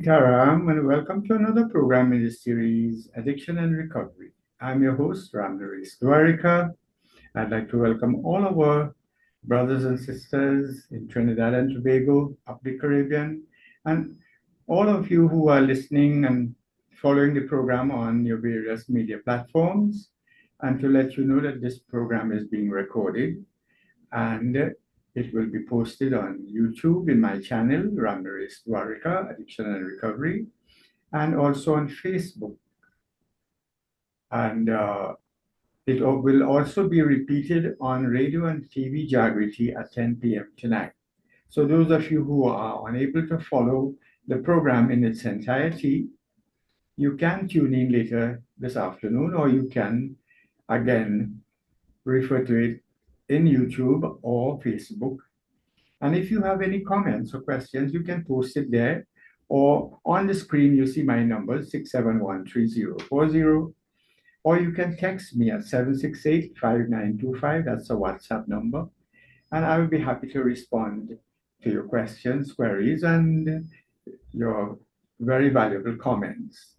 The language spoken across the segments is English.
Taram, and welcome to another program in the series Addiction and Recovery. I'm your host, Ram Naresh Dwarika. I'd like to welcome all of our brothers and sisters in Trinidad and Tobago, up the Caribbean, and all of you who are listening and following the program on your various media platforms. And to let you know that this program is being recorded and it will be posted on YouTube in my channel, Ram Naresh Dwarika, Addiction and Recovery, and also on Facebook. And will also be repeated on radio and TV Jagriti at 10 p.m. tonight. So those of you who are unable to follow the program in its entirety, you can tune in later this afternoon, or you can again refer to it in YouTube or Facebook. And if you have any comments or questions, you can post it there, or on the screen you see my number 6713040, or you can text me at 768-5925. That's a WhatsApp number. And I will be happy to respond to your questions, queries, and your very valuable comments.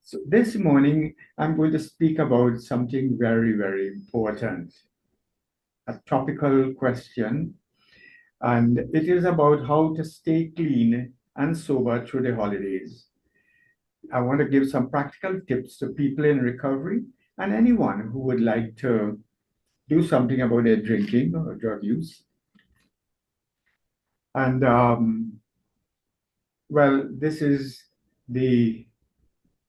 So this morning, I'm going to speak about something very, very important, a topical question, and it is about how to stay clean and sober through the holidays. I want to give some practical tips to people in recovery and anyone who would like to do something about their drinking or drug use. And well, this is the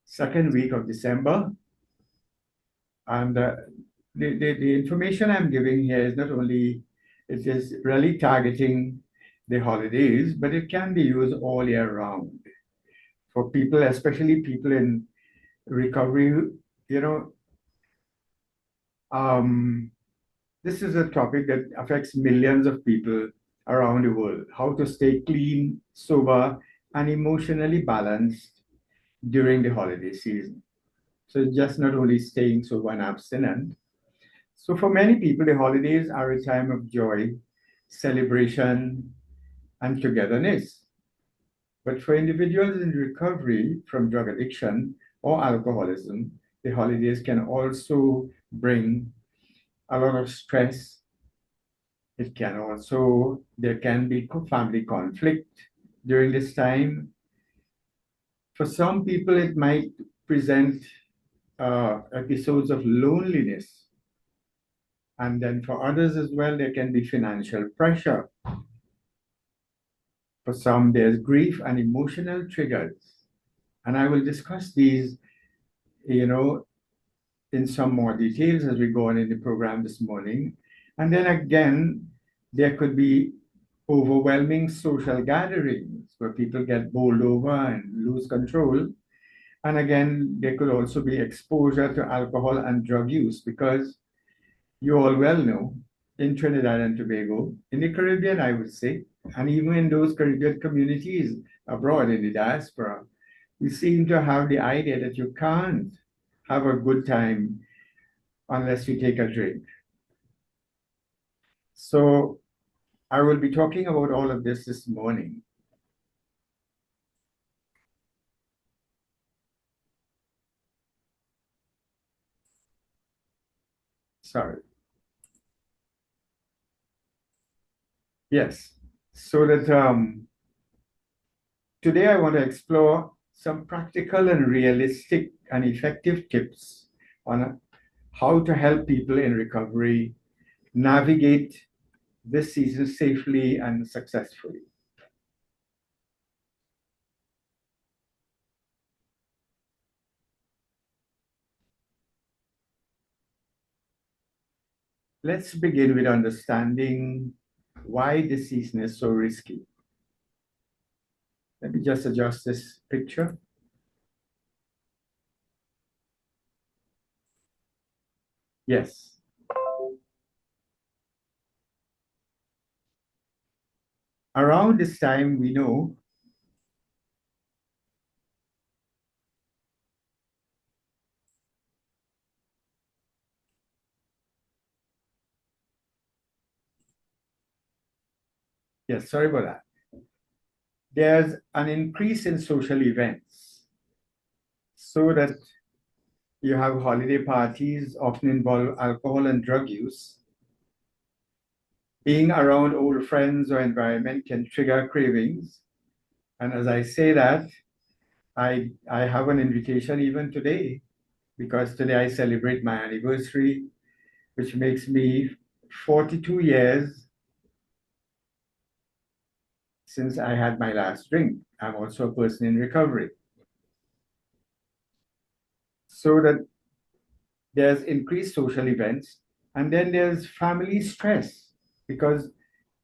second week of December. And the information I'm giving here is not only, it is really targeting the holidays, but it can be used all year round for people, especially people in recovery. You know, this is a topic that affects millions of people around the world. How to stay clean, sober, and emotionally balanced during the holiday season. So just not only staying sober and abstinent. So for many people, the holidays are a time of joy, celebration, and togetherness. But for individuals in recovery from drug addiction or alcoholism, the holidays can also bring a lot of stress. It can also, there can be family conflict during this time. For some people, it might present episodes of loneliness. And then for others as well, there can be financial pressure. For some, there's grief and emotional triggers. And I will discuss these, you know, in some more details as we go on in the program this morning. And then again, there could be overwhelming social gatherings where people get bowled over and lose control. And again, there could also be exposure to alcohol and drug use because you all well know in Trinidad and Tobago, in the Caribbean, I would say, and even in those Caribbean communities abroad in the diaspora, we seem to have the idea that you can't have a good time unless you take a drink. So I will be talking about all of this morning. Sorry. Yes. So that today I want to explore some practical and realistic and effective tips on how to help people in recovery navigate this season safely and successfully. Let's begin with understanding why this season is so risky. Let me just adjust this picture. Yes. Around this time, we know yes, sorry about that. there's an increase in social events, so that you have holiday parties often involve alcohol and drug use. Being around old friends or environment can trigger cravings. And as I say that, I have an invitation even today, because today I celebrate my anniversary, which makes me 42 years since I had my last drink. I'm also a person in recovery. So that there's increased social events, and then there's family stress, because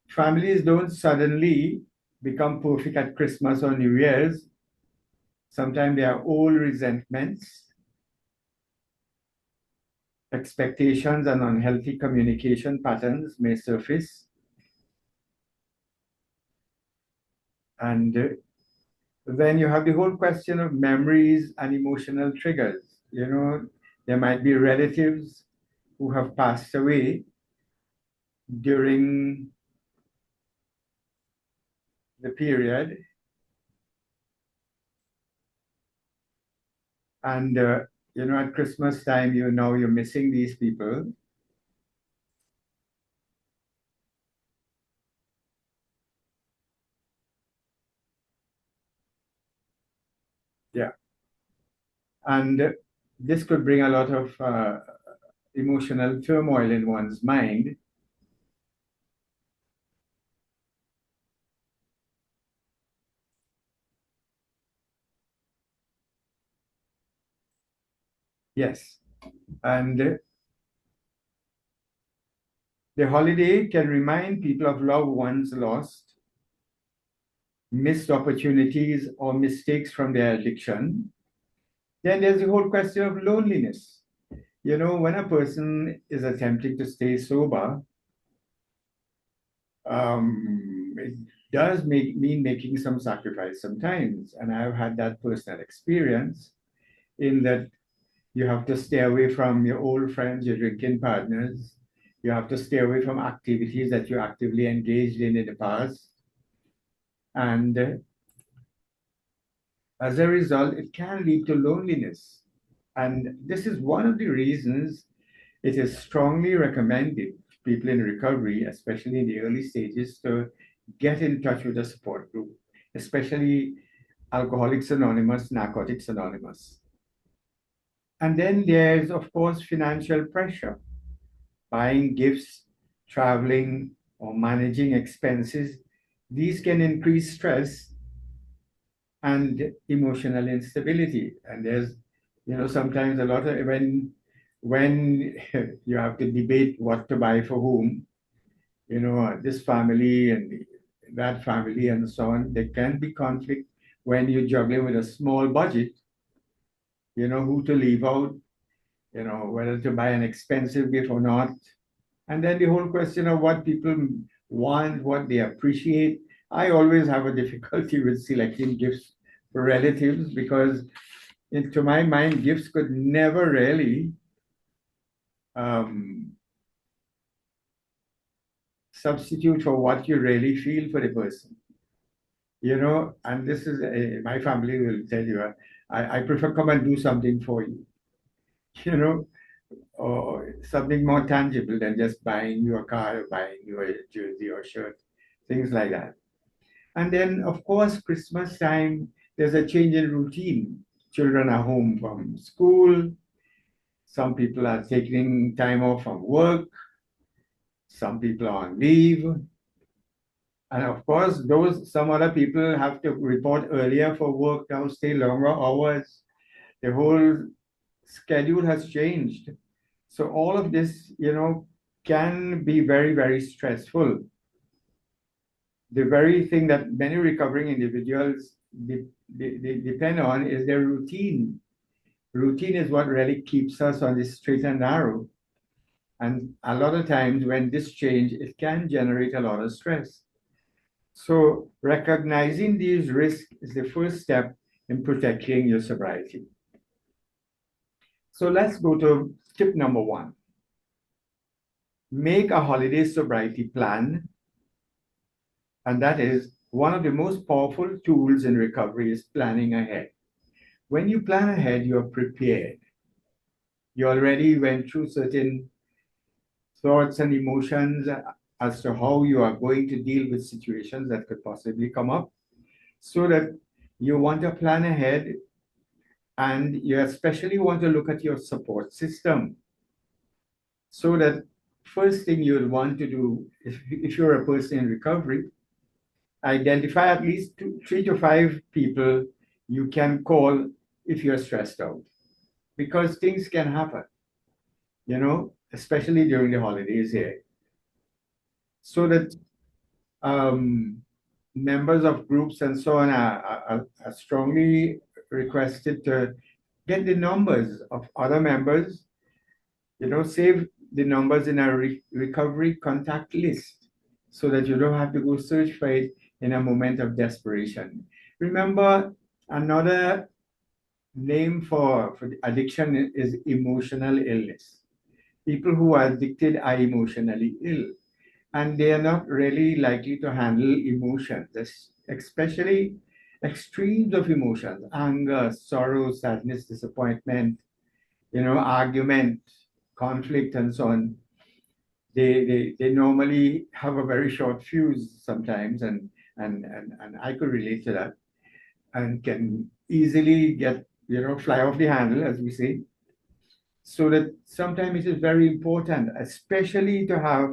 families don't suddenly become perfect at Christmas or New Year's. Sometimes there are old resentments, expectations, and unhealthy communication patterns may surface. And then you have the whole question of memories and emotional triggers. There might be relatives who have passed away during the period, and at Christmas time, you're missing these people. Yeah, and this could bring a lot of emotional turmoil in one's mind. Yes, and the holiday can remind people of loved ones lost, missed opportunities, or mistakes from their addiction. Then there's the whole question of loneliness. When a person is attempting to stay sober, it does mean making some sacrifice sometimes. And I've had that personal experience, in that you have to stay away from your old friends, your drinking partners. You have to stay away from activities that you actively engaged in the past. And as a result, it can lead to loneliness. And this is one of the reasons it is strongly recommended to people in recovery, especially in the early stages, to get in touch with a support group, especially Alcoholics Anonymous, Narcotics Anonymous. And then there's, of course, financial pressure. Buying gifts, traveling, or managing expenses, these can increase stress and emotional instability. And there's, sometimes a lot of when you have to debate what to buy for whom, this family and that family and so on, there can be conflict when you're juggling with a small budget, who to leave out, whether to buy an expensive gift or not. And then the whole question of what people want, what they appreciate. I always have a difficulty with selecting gifts for relatives, because, to my mind, gifts could never really um, substitute for what you really feel for the person. And this is my family will tell you, I prefer come and do something for you, you know, or something more tangible than just buying you a car or buying you a jersey or shirt, things like that. And then, of course, Christmas time, there's a change in routine. Children are home from school. Some people are taking time off from work. Some people are on leave. And of course, some other people have to report earlier for work now, stay longer hours. The whole schedule has changed. So all of this, can be very, very stressful. The very thing that many recovering individuals they depend on is their routine. Routine is what really keeps us on the straight and narrow. And a lot of times when this change, it can generate a lot of stress. So recognizing these risks is the first step in protecting your sobriety. So let's go to tip number 1. Make a holiday sobriety plan. And that is, one of the most powerful tools in recovery is planning ahead. When you plan ahead, you're prepared. You already went through certain thoughts and emotions as to how you are going to deal with situations that could possibly come up, so that you want to plan ahead, and you especially want to look at your support system, so that first thing you'll want to do, if you're a person in recovery, identify at least 3 to 5 people you can call if you're stressed out, because things can happen, especially during the holidays here. So that members of groups and so on are strongly requested to get the numbers of other members, save the numbers in a recovery contact list, so that you don't have to go search for it in a moment of desperation. Remember, another name for the addiction is emotional illness. People who are addicted are emotionally ill, and they are not really likely to handle emotions, especially extremes of emotions: anger, sorrow, sadness, disappointment, argument, conflict, and so on. They normally have a very short fuse sometimes, and I could relate to that, and can easily get, fly off the handle, as we say. So that sometimes it is very important, especially to have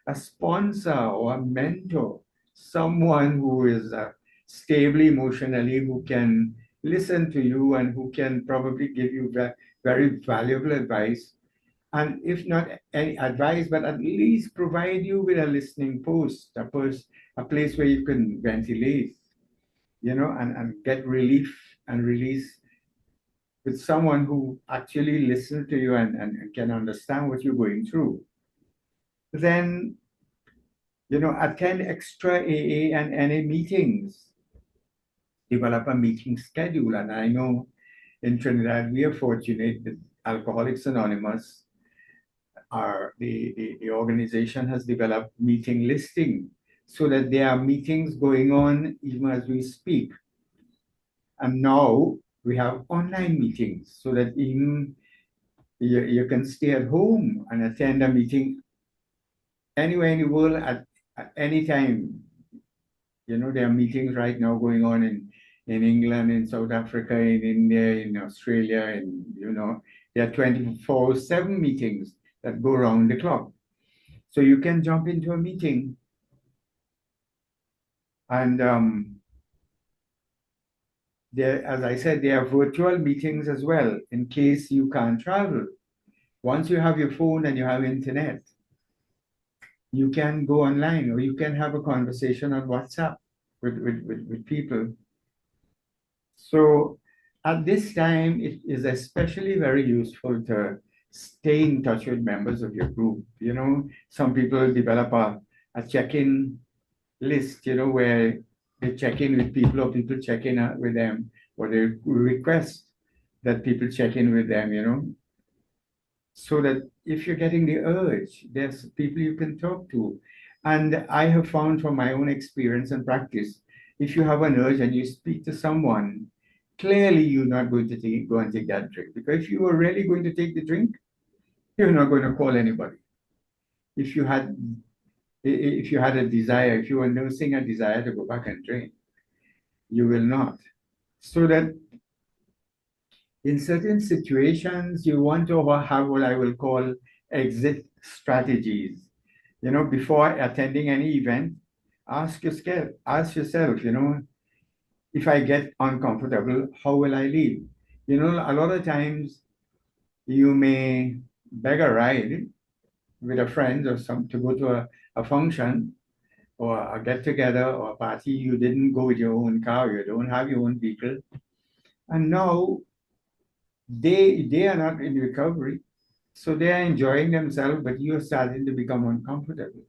a sponsor or a mentor, someone who is stable emotionally, who can listen to you and who can probably give you very valuable advice. And if not any advice, but at least provide you with a listening post, a place where you can ventilate, and get relief and release with someone who actually listens to you and can understand what you're going through. Then, attend extra AA and NA meetings, develop a meeting schedule. And I know in Trinidad, we are fortunate that Alcoholics Anonymous, the organization has developed meeting listing, so that there are meetings going on even as we speak. And now we have online meetings, so that even you can stay at home and attend a meeting anywhere in the world at any time. There are meetings right now going on in England, in South Africa, in India, in Australia, and there are 24/7 meetings that go around the clock. So you can jump into a meeting, and there, as I said, there are virtual meetings as well in case you can't travel. Once you have your phone and you have internet, you can go online, or you can have a conversation on WhatsApp with people. So at this time, it is especially very useful to stay in touch with members of your group. Some people develop a check-in list, where they check in with people, or people check in with them, or they request that people check in with them, so that if you're getting the urge, there's people you can talk to. And I have found from my own experience and practice, if you have an urge and you speak to someone, clearly you're not going to go and take that drink. Because if you were really going to take the drink, you're not going to call anybody. If you had a desire, if you were nursing a desire to go back and drink, you will not. So that in certain situations, you want to have what I will call exit strategies. Before attending any event, ask yourself, if I get uncomfortable, how will I leave? A lot of times you may beg a ride with a friend or some to go to a function or a get together or a party. You didn't go with your own car, you don't have your own vehicle. And now they are not in recovery. So they are enjoying themselves, but you're starting to become uncomfortable,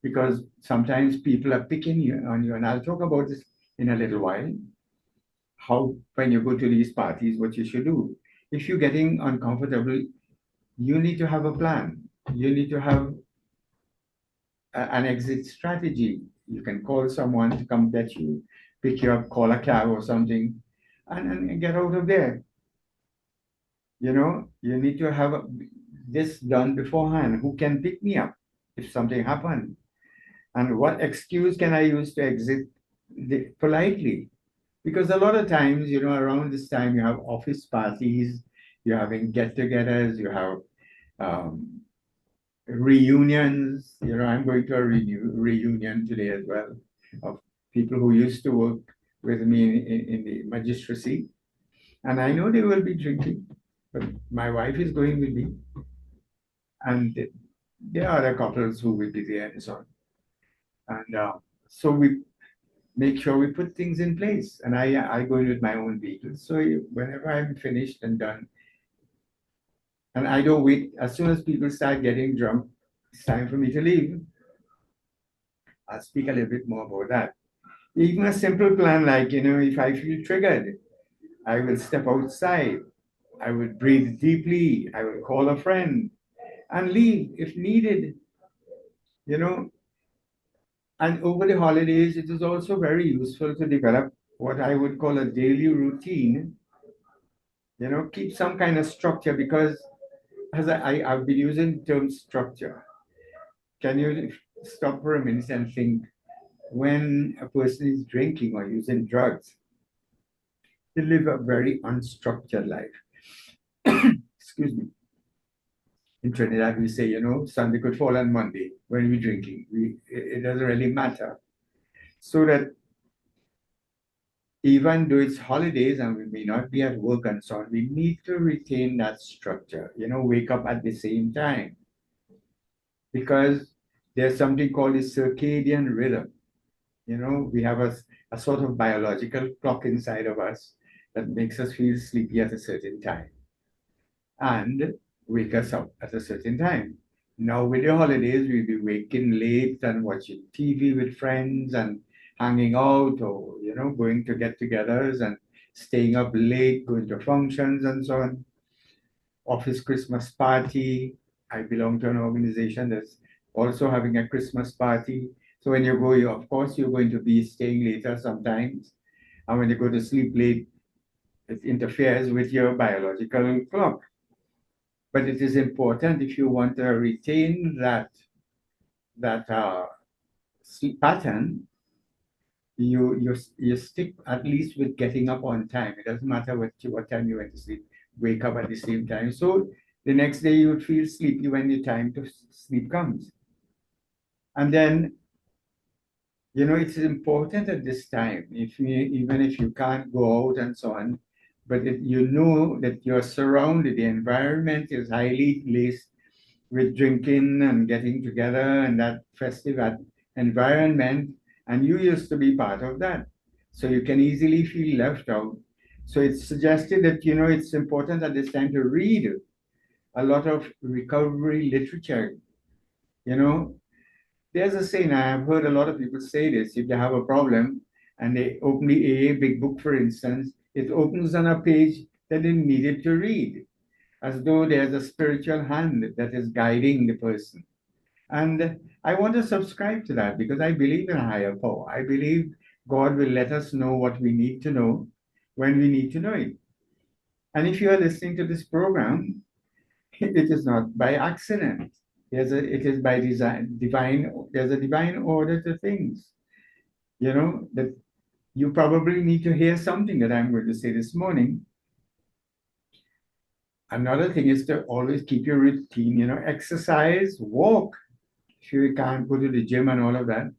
because sometimes people are picking on you. And I'll talk about this in a little while, how when you go to these parties, what you should do. If you're getting uncomfortable, you need to have a plan. You need to have an exit strategy. You can call someone to come get you, pick you up, call a cab or something, and get out of there. You need to have this done beforehand. Who can pick me up if something happened? And what excuse can I use to exit politely? Because a lot of times, around this time, you have office parties, you're having get-togethers, you have um, reunions. I'm going to a reunion today as well of people who used to work with me in the magistracy. And I know they will be drinking, but my wife is going with me. And there are other couples who will be there and so on. And so we make sure we put things in place. And I go in with my own vehicle. So whenever I'm finished and done, and I don't wait, as soon as people start getting drunk, it's time for me to leave. I'll speak a little bit more about that. Even a simple plan like, if I feel triggered, I will step outside. I will breathe deeply. I will call a friend and leave if needed, you know. And over the holidays, it is also very useful to develop what I would call a daily routine, keep some kind of structure because as I've been using the term structure. Can you stop for a minute and think when a person is drinking or using drugs, they live a very unstructured life. Excuse me. In Trinidad, we say, Sunday could fall on Monday when we're drinking. It doesn't really matter. So that even though it's holidays and we may not be at work and so on, we need to retain that structure, wake up at the same time. Because there's something called the circadian rhythm. We have a sort of biological clock inside of us that makes us feel sleepy at a certain time and wake us up at a certain time. Now, with the holidays, we'll be waking late and watching TV with friends and hanging out or, going to get togethers and staying up late, going to functions and so on. Office Christmas party. I belong to an organization that's also having a Christmas party. So when you go, of course, you're going to be staying later sometimes. And when you go to sleep late, it interferes with your biological clock. But it is important if you want to retain that sleep pattern, you stick at least with getting up on time. It doesn't matter what time you went to sleep, wake up at the same time. So the next day you would feel sleepy when the time to sleep comes. And then, it's important at this time, even if you can't go out and so on, but you know that you're surrounded, the environment is highly laced with drinking and getting together and that festive environment, and you used to be part of that. So you can easily feel left out. So it's suggested that, it's important at this time to read a lot of recovery literature. There's a saying, I've heard a lot of people say this, if they have a problem and they open the AA Big Book, for instance, it opens on a page that they needed to read, as though there's a spiritual hand that is guiding the person. And I want to subscribe to that because I believe in a higher power. I believe God will let us know what we need to know when we need to know it. And if you are listening to this program, it is not by accident. It is by design, there's a divine order to things. That you probably need to hear something that I'm going to say this morning. Another thing is to always keep your routine, exercise, walk. Sure, you can't go to the gym and all of that.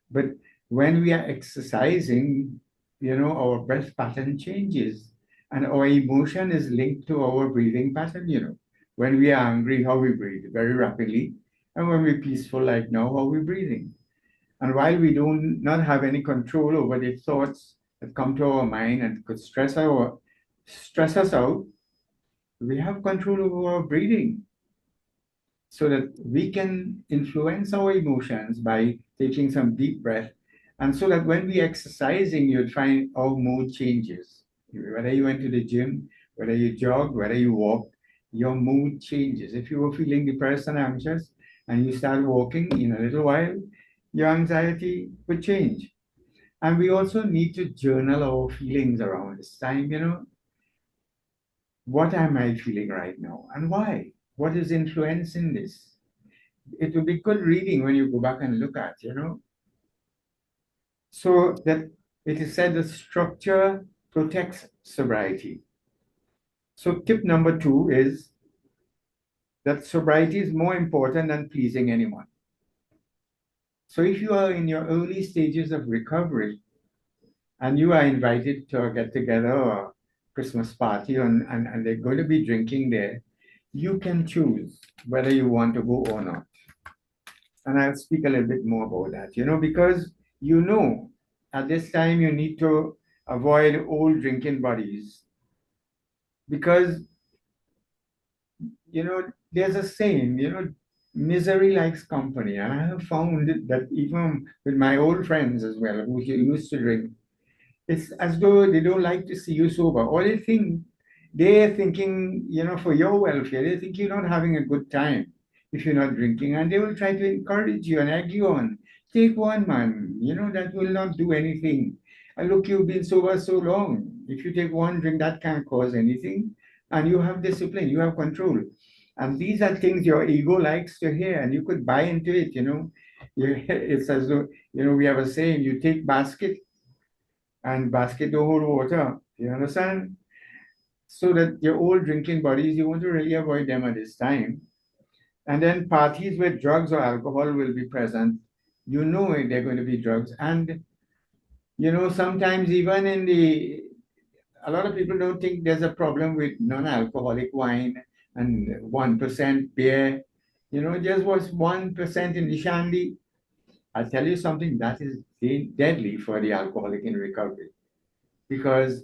But when we are exercising, our breath pattern changes and our emotion is linked to our breathing pattern. When we are angry, how we breathe very rapidly. And when we're peaceful like now, how we're breathing. And while we do not have any control over the thoughts that come to our mind and could stress us out, we have control over our breathing so that we can influence our emotions by taking some deep breath. And so that when we exercising, you'd find our mood changes. Whether you went to the gym, whether you jog, whether you walk, your mood changes. If you were feeling depressed and anxious and you start walking in a little while, your anxiety would change. And we also need to journal our feelings around this time, what am I feeling right now and why? What is influencing this? It will be good reading when you go back and look at. So that it is said that structure protects sobriety. So tip number 2 is that sobriety is more important than pleasing anyone. So if you are in your early stages of recovery and you are invited to a get together or Christmas party and they're going to be drinking there, you can choose whether you want to go or not. And I'll speak a little bit more about that, because at this time you need to avoid old drinking buddies because, there's a saying, misery likes company. And I have found that even with my old friends as well, who used to drink, it's as though they don't like to see you sober. Or they're thinking, for your welfare, they think you're not having a good time if you're not drinking. And they will try to encourage you and egg you on. Take one, man. That will not do anything. And look, you've been sober so long. If you take one drink, that can't cause anything. And you have discipline, you have control. And these are things your ego likes to hear, and you could buy into it. It's as though, we have a saying, you take basket and basket don't hold water. You understand? So that your old drinking buddies, you want to really avoid them at this time. And then parties where drugs or alcohol will be present, they're going to be drugs. And, sometimes even a lot of people don't think there's a problem with non-alcoholic wine and 1% beer. Just was 1% in the shandy. I'll tell you something that is deadly for the alcoholic in recovery because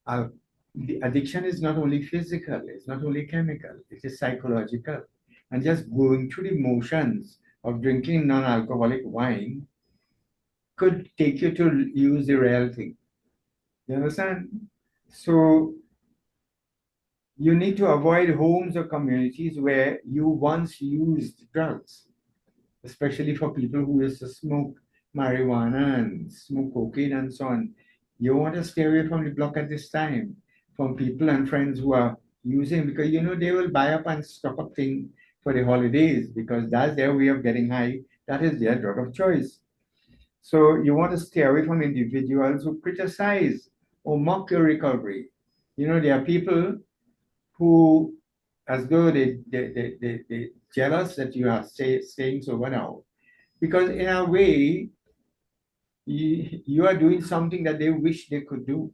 uh, the addiction is not only physical, it's not only chemical, it is psychological. And just going through the motions of drinking non-alcoholic wine could take you to use the real thing. You understand? So you need to avoid homes or communities where you once used drugs, especially for people who used to smoke marijuana and smoke cocaine and so on. You want to stay away from the block at this time, from people and friends who are using, because they will buy up and stock up things for the holidays because that's their way of getting high. That is their drug of choice. So you want to stay away from individuals who criticize or mock your recovery. There are people who, as though they jealous that you are staying sober now. Because in a way, you are doing something that they wish they could do.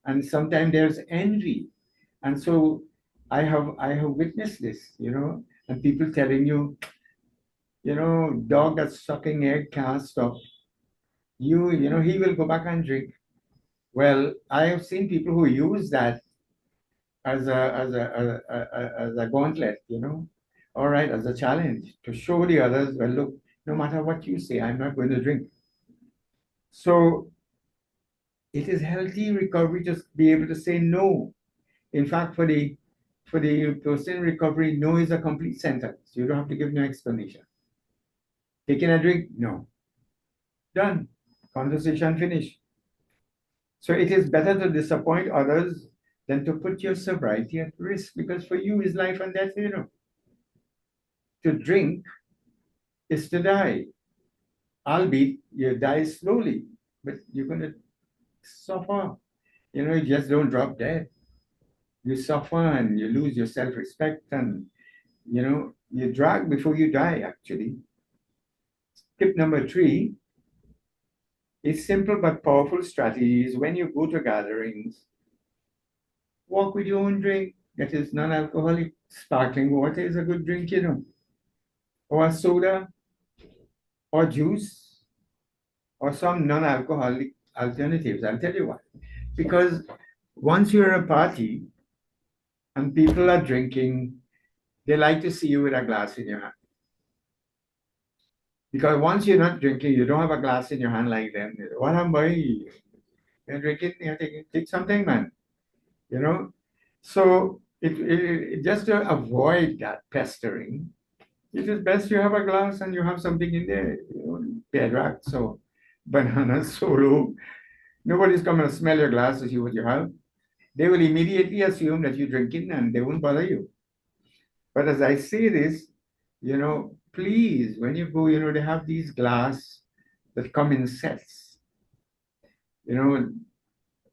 And sometimes there's envy. And so I have witnessed this, and people telling you, dog that's sucking egg can't stop. He will go back and drink. Well, I have seen people who use that as a gauntlet, all right, as a challenge to show the others, well, look, no matter what you say, I'm not going to drink. So it is healthy recovery to be able to say no. In fact, for the person in recovery, no is a complete sentence. You don't have to give no explanation. Taking a drink, no. Done. Conversation finished. So it is better to disappoint others than to put your sobriety at risk because for you is life and death. To drink is to die. Albeit you die slowly, but you're going to suffer. You just don't drop dead. You suffer and you lose your self-respect and, you drag before you die, actually. Tip number 3 is simple but powerful strategies when you go to gatherings. Walk with your own drink that is non-alcoholic. Sparkling water is a good drink, or a soda, or juice, or some non-alcoholic alternatives. I'll tell you why. Because once you're at a party and people are drinking, they like to see you with a glass in your hand. Because once you're not drinking, you don't have a glass in your hand like them. What am I? You're drinking, take something, man. You know? So just to avoid that pestering, It is best you have a glass and you have something in there, bed racks or bananas, solo. Nobody's coming to smell your glass to see what you have. They will immediately assume that you're drinking and they won't bother you. But as I say this, please, when you go, they have these glass that come in sets, you know,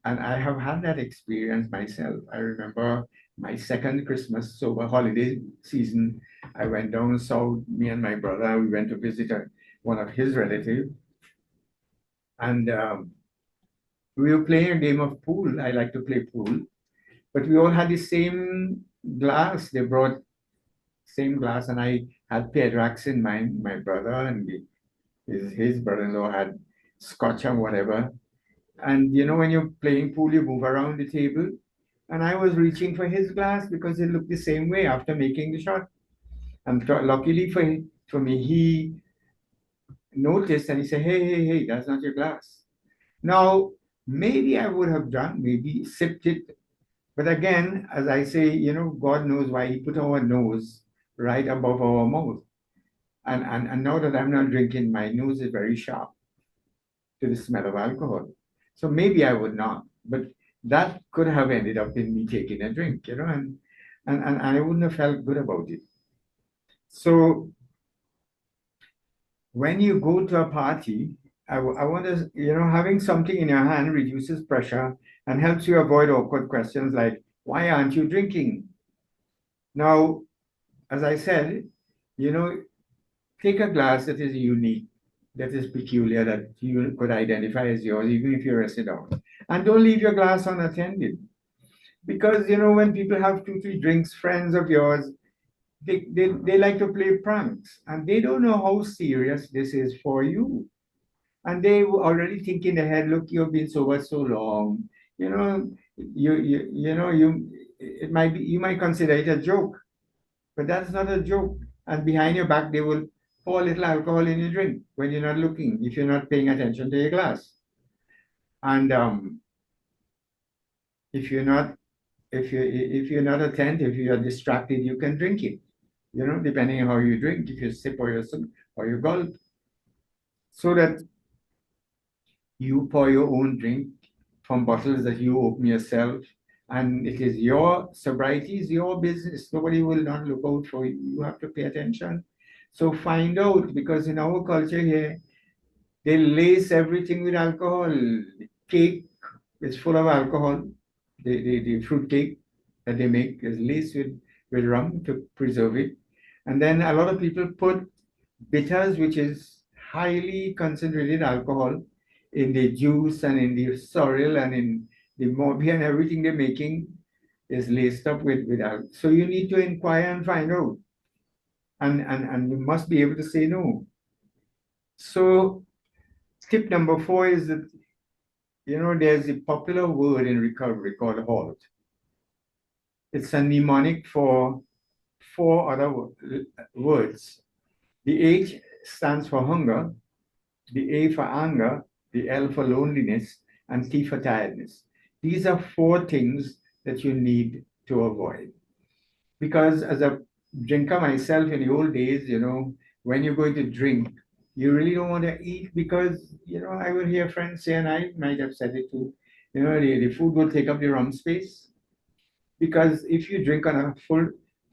and I have had that experience myself. I remember my second Christmas over holiday season. I went down south, me and my brother, we went to visit one of his relatives, and we were playing a game of pool. I like to play pool, but we all had the same glass. They brought same glass, and I had Piedrax in mine. My brother and his brother-in-law had Scotch and whatever. And when you're playing pool, you move around the table. And I was reaching for his glass because it looked the same way after making the shot. And luckily for me, he noticed and he said, "Hey, hey, hey, that's not your glass." Now, maybe I would have drunk, maybe sipped it. But again, as I say, God knows why he put our nose right above our mouth. And now that I'm not drinking, my nose is very sharp to the smell of alcohol. So maybe I would not, but that could have ended up in me taking a drink, and I wouldn't have felt good about it. So when you go to a party, I want to, having something in your hand reduces pressure and helps you avoid awkward questions like, why aren't you drinking? Now, as I said, take a glass that is unique, that is peculiar, that you could identify as yours, even if you're a sit down. And don't leave your glass unattended. Because, when people have 2, 3 drinks, friends of yours, they like to play pranks and they don't know how serious this is for you. And they already think in their head, look, you've been sober so long, you know, it might be, you might consider it a joke, but that's not a joke. And behind your back, they will pour a little alcohol in your drink when you're not looking, if you're not paying attention to your glass. And if you're not if you're not attentive, you're distracted, you can drink it. Depending on how you drink, if you sip or you gulp, so that you pour your own drink from bottles that you open yourself, and it is your sobriety is your business. Nobody will not look out for you. You have to pay attention. So find out, because in our culture here, they lace everything with alcohol. The cake is full of alcohol. The fruit cake that they make is laced with rum to preserve it. And then a lot of people put bitters, which is highly concentrated alcohol, in the juice and in the sorrel and in the morbi, and everything they're making is laced up with alcohol. So you need to inquire and find out. And you must be able to say no. So tip number 4 is that, there's a popular word in recovery called HALT. It's a mnemonic for 4 other words. The H stands for hunger, the A for anger, the L for loneliness, and T for tiredness. These are 4 things that you need to avoid. Because as a drinker myself in the old days, when you're going to drink, you really don't want to eat because, I will hear friends say, and I might have said it too, the food will take up the rum space. Because if you drink on a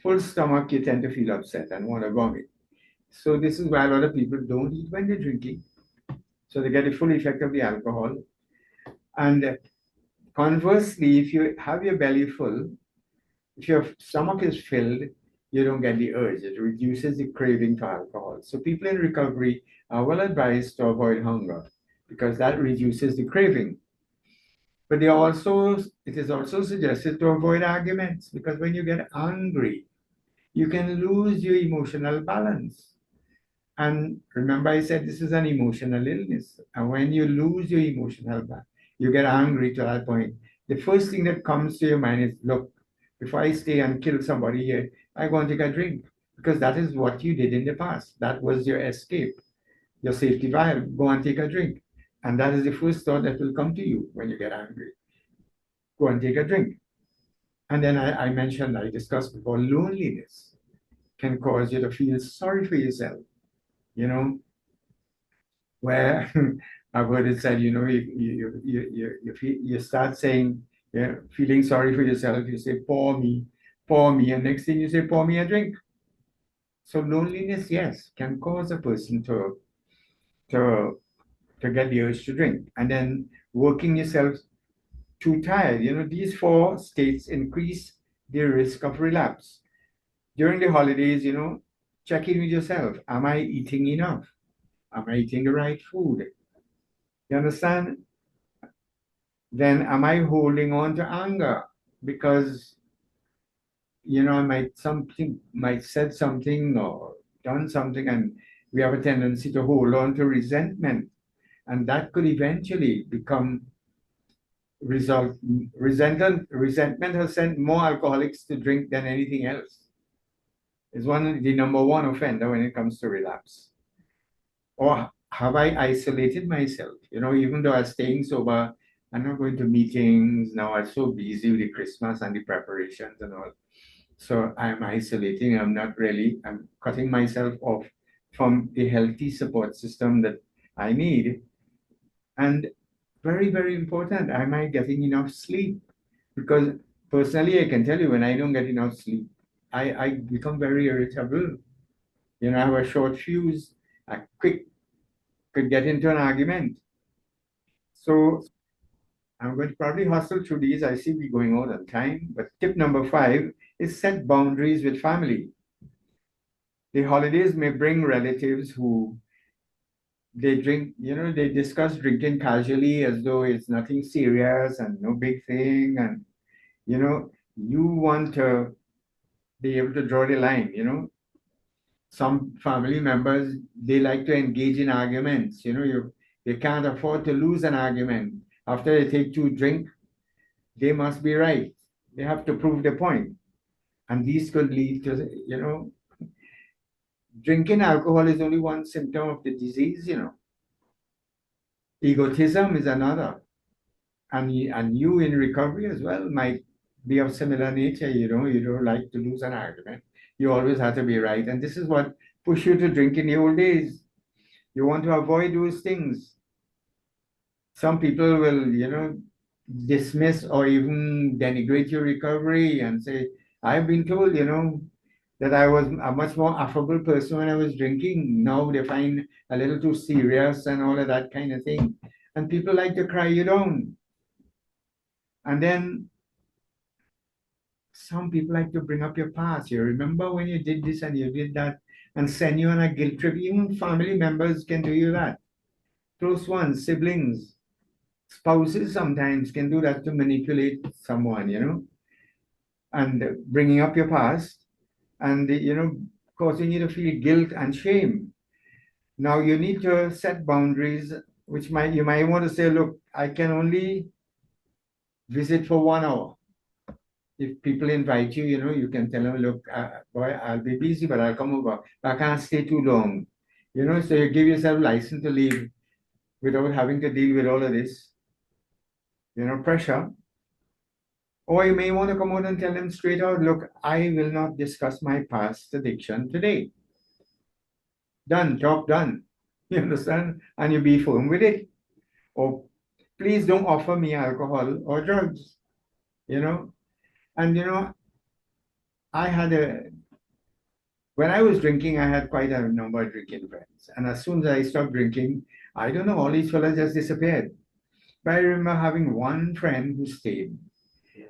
full stomach, you tend to feel upset and want to vomit. So this is why a lot of people don't eat when they're drinking. So they get the full effect of the alcohol. And conversely, if you have your belly full, if your stomach is filled, you don't get the urge. It reduces the craving for alcohol. So people in recovery are well advised to avoid hunger because that reduces the craving. But it is also suggested to avoid arguments, because when you get angry, you can lose your emotional balance. And remember, I said this is an emotional illness. And when you lose your emotional balance, you get angry to that point. The first thing that comes to your mind is, look, before I stay and kill somebody here, I go and take a drink. Because that is what you did in the past. That was your escape, your safety valve. Go and take a drink. And that is the first thought that will come to you when you get angry. Go and take a drink. And then I discussed before, loneliness can cause you to feel sorry for yourself, you know, where I've heard it said, you start saying, yeah, feeling sorry for yourself, you say, pour me, and next thing you say, pour me a drink. So loneliness, yes, can cause a person to to get the urge to drink. And then working yourself too tired. These four states increase the risk of relapse. During the holidays, check in with yourself. Am I eating enough? Am I eating the right food? You understand? Then am I holding on to anger? Because, I might said something or done something, and we have a tendency to hold on to resentment. And that could eventually become result resentment has sent more alcoholics to drink than anything else. It's the number one offender when it comes to relapse. Or have I isolated myself? Even though I'm staying sober, I'm not going to meetings now. I'm so busy with the Christmas and the preparations and all. So I'm isolating. I'm cutting myself off from the healthy support system that I need. And very, very important, am I getting enough sleep? Because personally, I can tell you when I don't get enough sleep, I become very irritable. I have a short fuse. I could get into an argument. So I'm going to probably hustle through these. I see we going out on time. But tip number 5 is set boundaries with family. The holidays may bring relatives who they drink, they discuss drinking casually as though it's nothing serious and no big thing. And, you want to be able to draw the line. Some family members, they like to engage in arguments. They can't afford to lose an argument. After they take 2 drinks, they must be right. They have to prove the point. And these could lead to, drinking alcohol is only one symptom of the disease. Egotism is another. And you in recovery as well might be of similar nature. You don't like to lose an argument. You always have to be right. And this is what pushed you to drink in the old days. You want to avoid those things. Some people will, dismiss or even denigrate your recovery and say, I've been told, that I was a much more affable person when I was drinking. Now they find a little too serious and all of that kind of thing. And people like to cry you down. And then some people like to bring up your past. You remember when you did this and you did that and send you on a guilt trip. Even family members can do you that. Close ones, siblings, spouses sometimes can do that to manipulate someone, and bringing up your past and, causing you to feel guilt and shame. Now you need to set boundaries, which you might want to say, look, I can only visit for 1 hour. If people invite you, you can tell them, look, boy, I'll be busy, but I'll come over. I can't stay too long. So you give yourself license to leave without having to deal with all of this, pressure. Or you may want to come out and tell them straight out, look, I will not discuss my past addiction today. Done, job done. You understand? And you be firm with it. Or please don't offer me alcohol or drugs, And, when I was drinking, I had quite a number of drinking friends. And as soon as I stopped drinking, I don't know, all these fellas just disappeared. But I remember having one friend who stayed.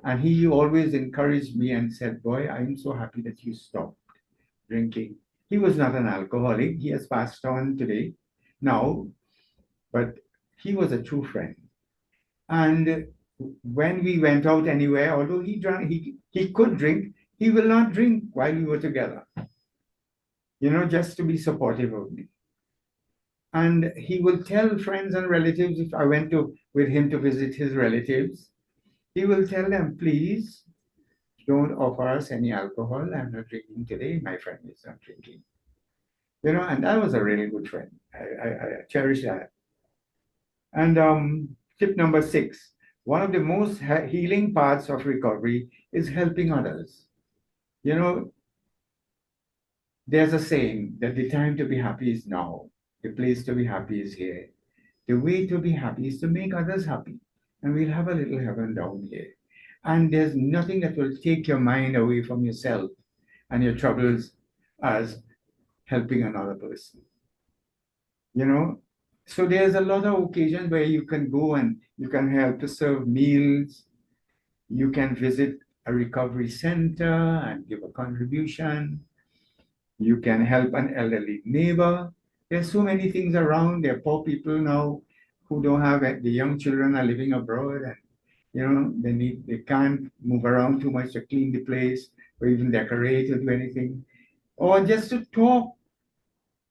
And he always encouraged me and said, boy, I'm so happy that you stopped drinking. He was not an alcoholic. He has passed on today, now, but he was a true friend. And when we went out anywhere, although he drank, he could drink, he will not drink while we were together, just to be supportive of me. And he will tell friends and relatives, if I went with him to visit his relatives, he will tell them, please don't offer us any alcohol. I'm not drinking today. My friend is not drinking. And that was a really good friend. I cherish that. And tip number 6, one of the most healing parts of recovery is helping others. There's a saying that the time to be happy is now. The place to be happy is here. The way to be happy is to make others happy. And we'll have a little heaven down here. And there's nothing that will take your mind away from yourself and your troubles as helping another person. You know, so there's a lot of occasions where you can go and you can help to serve meals. You can visit a recovery center and give a contribution. You can help an elderly neighbor. There's so many things around. There are poor people now who don't have it. The young children are living abroad, and they can't move around too much to clean the place or even decorate or do anything. Or just to talk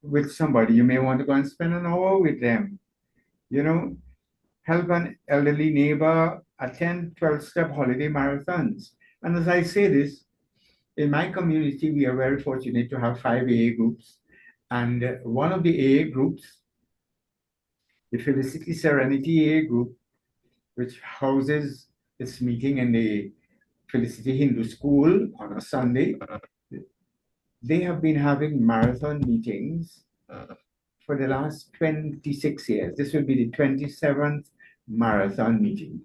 with somebody. You may want to go and spend an hour with them. You know, help an elderly neighbor attend 12-step holiday marathons. And as I say this, in my community, we are very fortunate to have 5 AA groups. And one of the AA groups, the Felicity Serenity AA group, which houses its meeting in the Felicity Hindu School on a Sunday, they have been having marathon meetings for the last 26 years. This will be the 27th marathon meeting,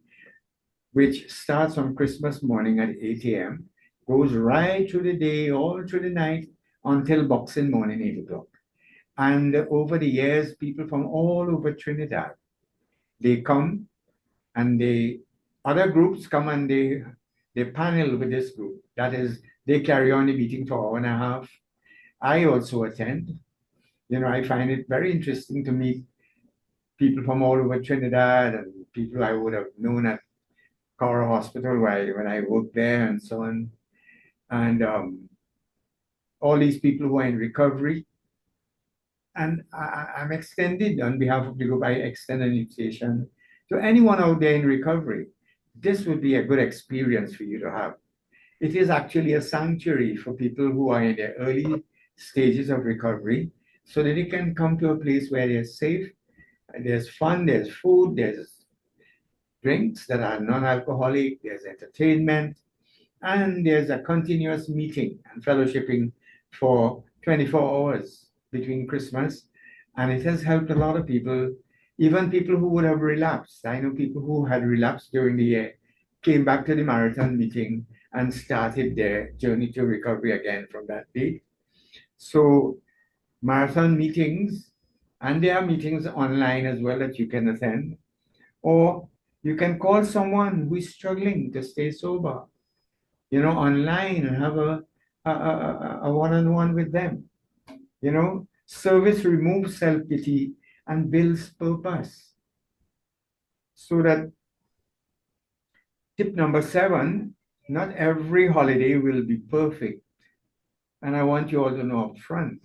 which starts on Christmas morning at 8 a.m., goes right through the day, all through the night, until Boxing morning, 8 o'clock. And over the years, people from all over Trinidad, they come and other groups come and they panel with this group. That is, they carry on the meeting for an hour and a half. I also attend. I find it very interesting to meet people from all over Trinidad and people I would have known at Cora Hospital when I worked there and so on. And all these people who are in recovery. And I'm extended on behalf of the group, I extend an invitation to anyone out there in recovery. This would be a good experience for you to have. It is actually a sanctuary for people who are in their early stages of recovery so that they can come to a place where they're safe, there's fun, there's food, there's drinks that are non-alcoholic, there's entertainment, and there's a continuous meeting and fellowshipping for 24 hours between Christmas. And it has helped a lot of people, even people who would have relapsed. I know people who had relapsed during the year came back to the marathon meeting and started their journey to recovery again from that date. So marathon meetings, and there are meetings online as well that you can attend, or you can call someone who is struggling to stay sober, online and have a one-on-one with them. Service removes self-pity and builds purpose. So that tip number 7, not every holiday will be perfect. And I want you all to know up front,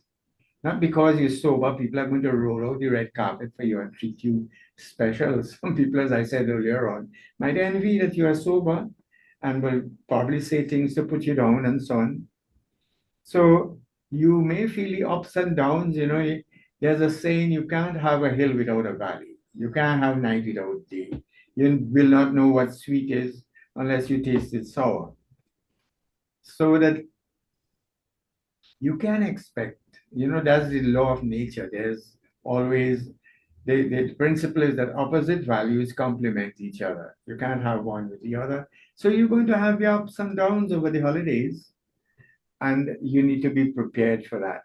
not because you're sober, people are going to roll out the red carpet for you and treat you special. Some people, as I said earlier on, might envy that you are sober and will probably say things to put you down and so on. So you may feel the ups and downs. There's a saying, you can't have a hill without a valley. You can't have night without day. You will not know what sweet is unless you taste it sour. So that you can expect, that's the law of nature. There's always, the principle is that opposite values complement each other. You can't have one with the other. So you're going to have your ups and downs over the holidays, and you need to be prepared for that.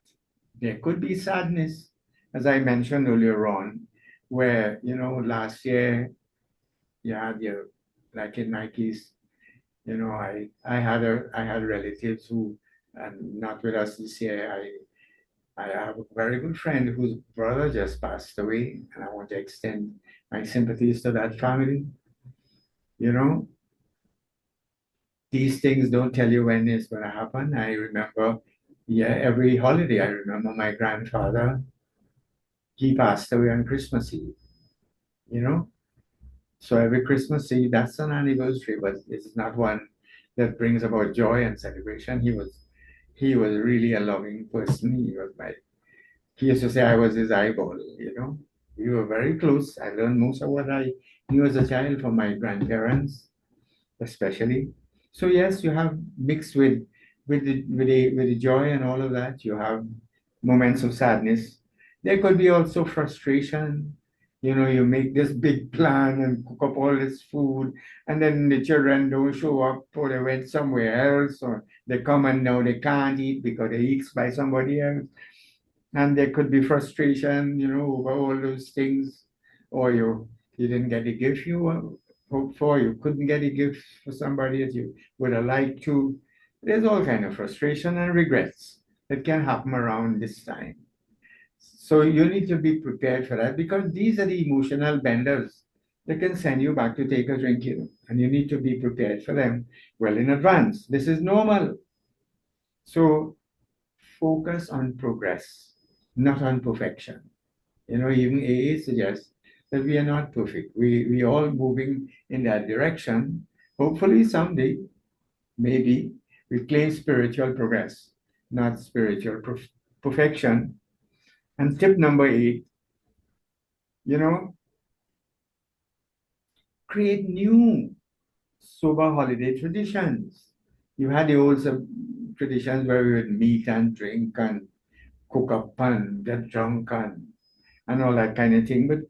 There could be sadness, as I mentioned earlier on, where, last year, you had like in my case, I had relatives who, and not with us this year. I have a very good friend whose brother just passed away, and I want to extend my sympathies to that family. These things don't tell you when it's going to happen. I remember, every holiday, I remember my grandfather, he passed away on Christmas Eve, So every Christmas Eve, that's an anniversary, but it's not one that brings about joy and celebration. He was really a loving person. He used to say I was his eyeball. We were very close. I learned most of what I knew as a child from my grandparents, especially. So yes, you have mixed with with the joy and all of that, you have moments of sadness. There could be also frustration. You know, you make this big plan and cook up all this food, and then the children don't show up, or they went somewhere else, or they come and now they can't eat because they eat by somebody else. And there could be frustration, over all those things, or you didn't get the gift you hoped for, you couldn't get a gift for somebody that you would have liked to. There's all kind of frustration and regrets that can happen around this time. So you need to be prepared for that, because these are the emotional benders that can send you back to take a drink, and you need to be prepared for them well in advance. This is normal. So focus on progress, not on perfection. Even AA suggests that we are not perfect. We all moving in that direction. Hopefully someday, maybe, we claim spiritual progress, not spiritual perfection. And tip number 8, you know, create new sober holiday traditions. You had the old traditions where we would meet and drink and cook up and get drunk and all that kind of thing. But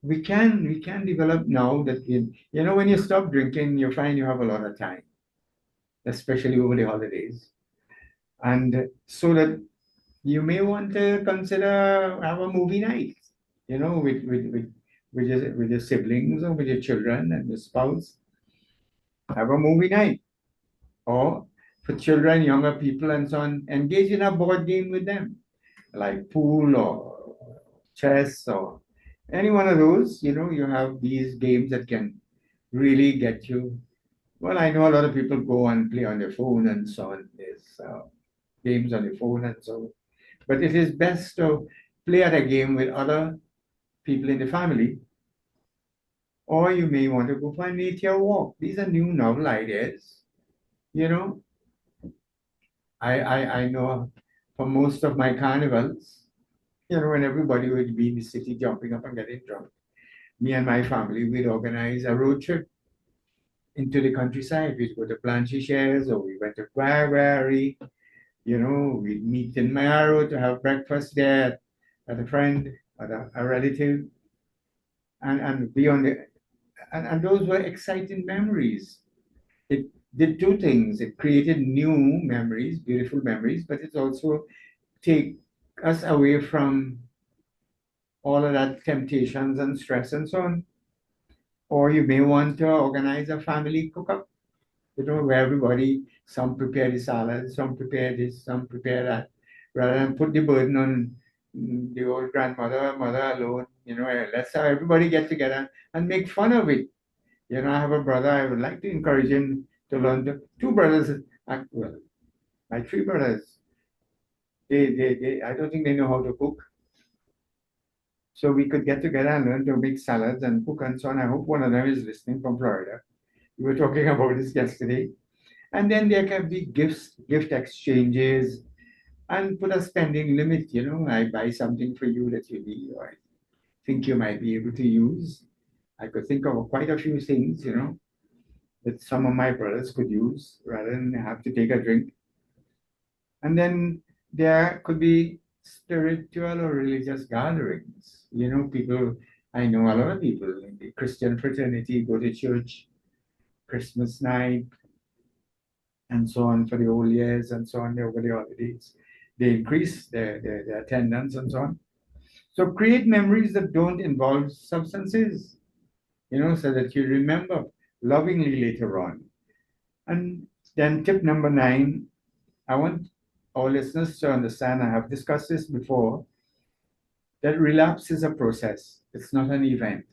we can develop now that when you stop drinking, you find you have a lot of time, especially over the holidays. And so that you may want to consider have a movie night, with your siblings or with your children and your spouse. Have a movie night. Or for children, younger people, and so on, engage in a board game with them, like pool or chess or any one of those. You have these games that can really get you. Well, I know a lot of people go and play on their phone and so on. There's games on the phone and so on. But it is best to play at a game with other people in the family. Or you may want to go for a nature walk. These are new novel ideas. You know, I know for most of my carnivals, when everybody would be in the city jumping up and getting drunk, me and my family, we'd organize a road trip into the countryside. We'd go to Blanchisseuse, or we went to Guarari. We'd meet in Mayaro to have breakfast there at a friend, at a relative, and be on the, and those were exciting memories. It did two things. It created new memories, beautiful memories, but it also take us away from all of that temptations and stress and so on. Or you may want to organize a family cook-up, where everybody, some prepare the salad, some prepare this, some prepare that, rather than put the burden on the old grandmother, mother alone. Let's have everybody get together and make fun of it. I have a brother. I would like to encourage him to learn. Two brothers, well, my three brothers. I don't think they know how to cook. So we could get together and learn to make salads and cook and so on. I hope one of them is listening from Florida. We were talking about this yesterday. And then there can be gift exchanges, and put a spending limit. I buy something for you that you need, or I think you might be able to use. I could think of quite a few things, that some of my brothers could use rather than have to take a drink. And then there could be spiritual or religious gatherings. People, I know a lot of people in the Christian fraternity go to church Christmas night and so on for the old years and so on over the holidays. They increase their attendance and so on. So create memories that don't involve substances, so that you remember lovingly later on. And then tip number 9, I want our listeners to understand, I have discussed this before, that relapse is a process. It's not an event,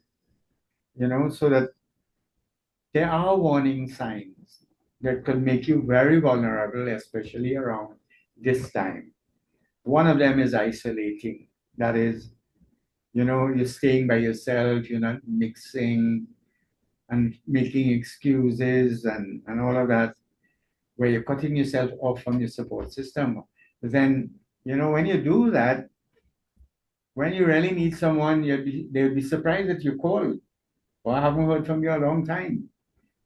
so that there are warning signs that could make you very vulnerable, especially around this time. One of them is isolating. That is, you're staying by yourself, you're not mixing and making excuses and all of that, where you're cutting yourself off from your support system. But then, when you do that, when you really need someone, they'll be surprised that you call. Or I haven't heard from you a long time.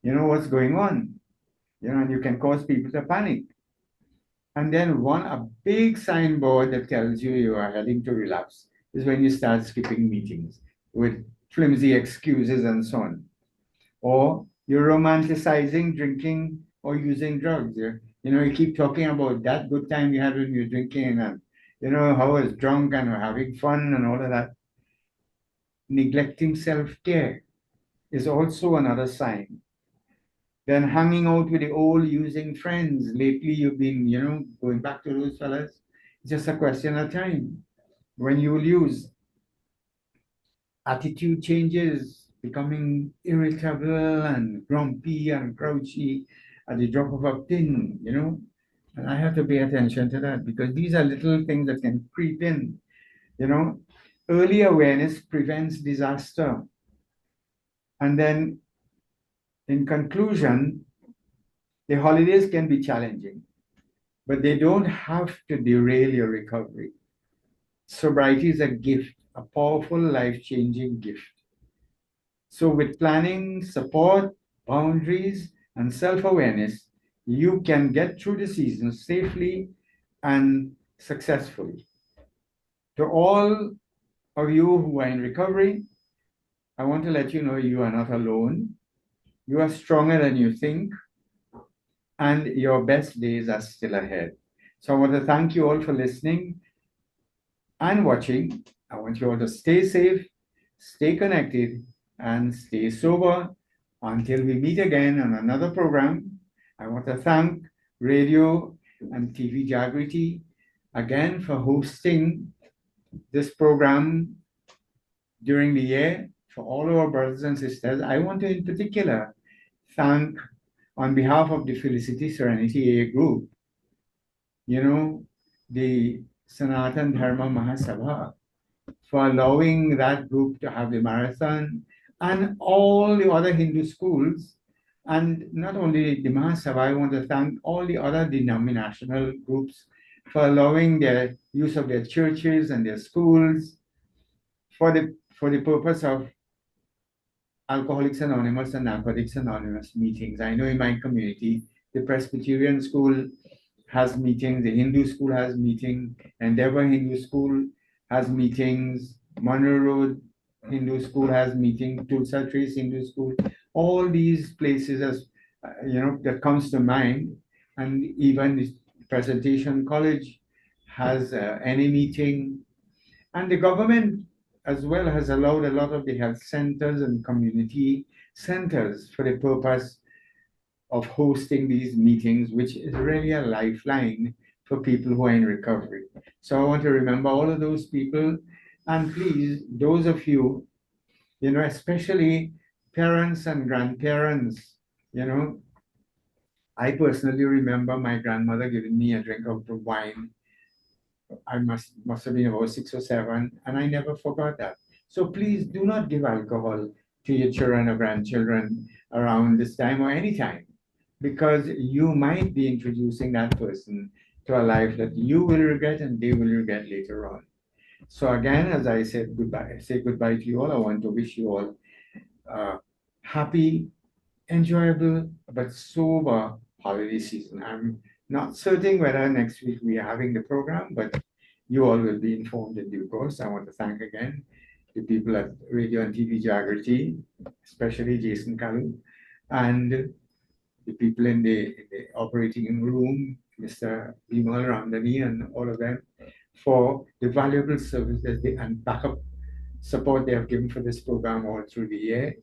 What's going on? And you can cause people to panic. And then a big signboard that tells you you are heading to relapse is when you start skipping meetings with flimsy excuses and so on. Or you're romanticizing drinking or using drugs. You keep talking about that good time you had when you were drinking and, how I was drunk and having fun and all of that. Neglecting self-care is also another sign. Then hanging out with the old using friends. Lately, you've been, going back to those fellas. It's just a question of time when you will use. Attitude changes, becoming irritable and grumpy and grouchy at the drop of a pin. And I have to pay attention to that because these are little things that can creep in, you know. Early awareness prevents disaster. And then, in conclusion, the holidays can be challenging, but they don't have to derail your recovery. Sobriety is a gift, a powerful, life changing gift. So, with planning, support, boundaries, and self awareness, you can get through the season safely and successfully. To all of you who are in recovery, I want to let you know you are not alone. You are stronger than you think, and your best days are still ahead. So, I want to thank you all for listening and watching. I want you all to stay safe, stay connected, and stay sober until we meet again on another program. I want to thank Radio and TV Jagriti again for hosting this program during the year for all our brothers and sisters. I want to, in particular, thank, on behalf of the Felicity Serenity A group, the Sanatan Dharma Mahasabha, for allowing that group to have the marathon and all the other Hindu schools. And not only the Mahasabha, I want to thank all the other denominational groups for allowing their use of their churches and their schools for the purpose of Alcoholics Anonymous and Narcotics Anonymous meetings. I know in my community, the Presbyterian school has meetings, the Hindu school has meetings, Endeavor Hindu school has meetings, Monroe Road Hindu school has meetings, Tulsa Trace Hindu school. All these places, as that comes to mind, and even the Presentation College has any meeting, and the government as well has allowed a lot of the health centers and community centers for the purpose of hosting these meetings, which is really a lifeline for people who are in recovery. So I want to remember all of those people. And please, those of you, especially parents and grandparents, I personally remember my grandmother giving me a drink of the wine. I must have been about 6 or 7, and I never forgot that. So please do not give alcohol to your children or grandchildren around this time or any time, because you might be introducing that person to a life that you will regret and they will regret later on. So again, as I said goodbye, say goodbye to you all. I want to wish you all happy, enjoyable, but sober holiday season. I'm not certain whether next week we are having the program, but you all will be informed in due course. I want to thank again the people at Radio and TV Jagriti, especially Jason Kalu, and the people in the operating room, Mr. Bimal Ramdani, and all of them, for the valuable services and backup support they have given for this program all through the year.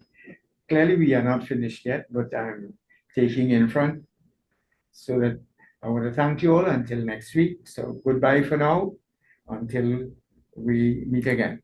Clearly, we are not finished yet, but I'm taking in front so that I want to thank you all until next week. So goodbye for now until we meet again.